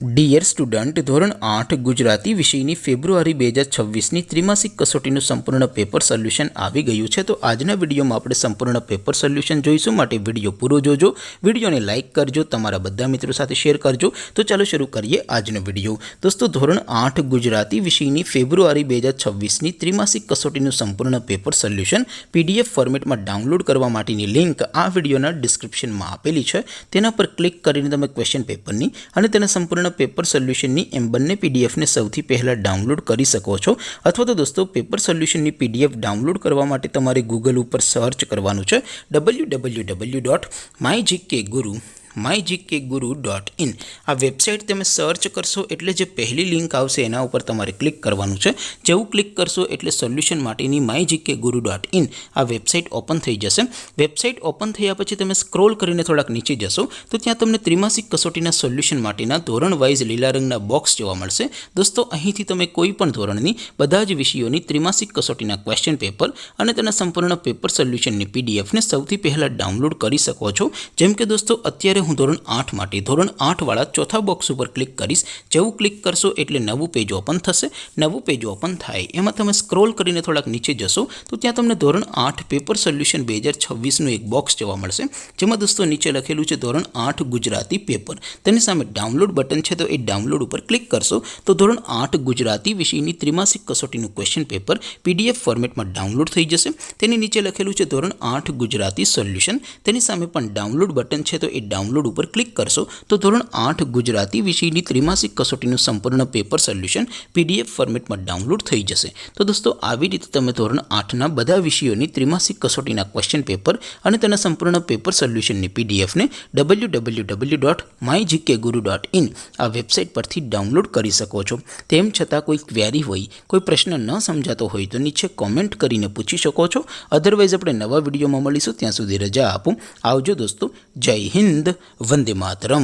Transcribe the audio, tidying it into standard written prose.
Dear student, ધોરણ 8 ગુજરાતી વિષયની ફેબ્રુઆરી 2026ની ત્રિમાસિક કસોટીનું સંપૂર્ણ પેપર સોલ્યુશન આવી ગયું છે। તો આજના વિડીયોમાં આપણે સંપૂર્ણ પેપર સોલ્યુશન જોઈશું, માટે વિડીયો પૂરો જોજો, વિડીયોને લાઇક કરજો, તમારા બધા મિત્રો સાથે શેર કરજો। તો ચાલો શરૂ કરીએ આજનો વિડીયો। દોસ્તો, ધોરણ 8 ગુજરાતી વિષયની ફેબ્રુઆરી 2026ની ત્રિમાસિક કસોટીનું સંપૂર્ણ પેપર સોલ્યુશન PDF ફોર્મેટમાં ડાઉનલોડ કરવા માટેની લિંક આ વિડીયોના ડિસ્ક્રિપ્શનમાં આપેલી છે। તેના પર ક્લિક કરીને તમે ક્વેશ્ચન પેપરની અને તેના સંપૂર્ણ પેપર સોલ્યુશનની એમ બંને પીડીએફને સૌથી પહેલાં ડાઉનલોડ કરી શકો છો। અથવા તો દોસ્તો, પેપર સોલ્યુશનની પીડીએફ ડાઉનલોડ કરવા માટે તમારે ગૂગલ ઉપર સર્ચ કરવાનું છે www.mygkguru.in। આ વેબસાઇટ તમે સર્ચ કરશો એટલે જે પહેલી લિંક આવશે એના ઉપર તમારે ક્લિક કરવાનું છે। જેવું ક્લિક કરશો એટલે સોલ્યુશન માટેની mygkguru.in આ વેબસાઇટ ઓપન થઈ જશે। વેબસાઇટ ઓપન થયા પછી તમે સ્ક્રોલ કરીને થોડાક નીચે જશો તો ત્યાં તમને ત્રિમાસિક કસોટીના સોલ્યુશન માટેના ધોરણ વાઇઝ લીલા રંગના બોક્સ જોવા મળશે। દોસ્તો, અહીંથી તમે કોઈ પણ ધોરણની બધા જ વિષયોની ત્રિમાસિક કસોટીના ક્વેશ્ચન પેપર અને તેના સંપૂર્ણ પેપર સોલ્યુશનની પીડીએફને સૌથી પહેલાં ડાઉનલોડ કરી શકો છો। જેમ કે દોસ્તો, અત્યારે હું ધોરણ 8 માટે ધોરણ 8 વાળા ચોથા બોક્સ ઉપર ક્લિક કરીશ। જેવું ક્લિક કરશો એટલે નવું પેજ ઓપન થશે। નવું પેજ ઓપન થાય એમાં તમે સ્ક્રોલ કરીને થોડાક નીચે જશો તો ત્યાં તમને ધોરણ 8 પેપર સોલ્યુશન 2026નું એક બોક્સ જોવા મળશે, જેમાં દોસ્તો નીચે લખેલું છે ધોરણ 8 ગુજરાતી પેપર। તેની સામે ડાઉનલોડ બટન છે, તો એ ડાઉનલોડ ઉપર ક્લિક કરશો તો ધોરણ 8 ગુજરાતી વિષયની ત્રિમાસિક કસોટીનું ક્વેશ્ચન પેપર PDF ફોર્મેટમાં ડાઉનલોડ થઈ જશે। તેની નીચે લખેલું છે ધોરણ 8 ગુજરાતી સોલ્યુશન। તેની સામે પણ ડાઉનલોડ બટન છે, તો એ ડાઉનલોડ ઉપર ક્લિક કરશો તો ધોરણ 8 ગુજરાતી વિષયની ત્રિમાસિક કસોટીનું સંપૂર્ણ પેપર સોલ્યુશન PDF ફોર્મેટમાં ડાઉનલોડ થઈ જશે। તો દોસ્તો, આવી રીતે તમે ધોરણ 8ના બધા વિષયોની ત્રિમાસિક કસોટીના ક્વેશ્ચન પેપર અને તેના સંપૂર્ણ પેપર સોલ્યુશનની પીડીએફને www.mygkguru.in આ વેબસાઇટ પરથી ડાઉનલોડ કરી શકો છો। તેમ છતાં કોઈ ક્વેરી હોય, કોઈ પ્રશ્ન ન સમજાતો હોય તો નીચે કોમેન્ટ કરીને પૂછી શકો છો। અધરવાઇઝ આપણે નવા વિડીયોમાં મળીશું, ત્યાં સુધી રજા આપો। આવજો દોસ્તો, જય હિન્દ, વંદે માતરમ।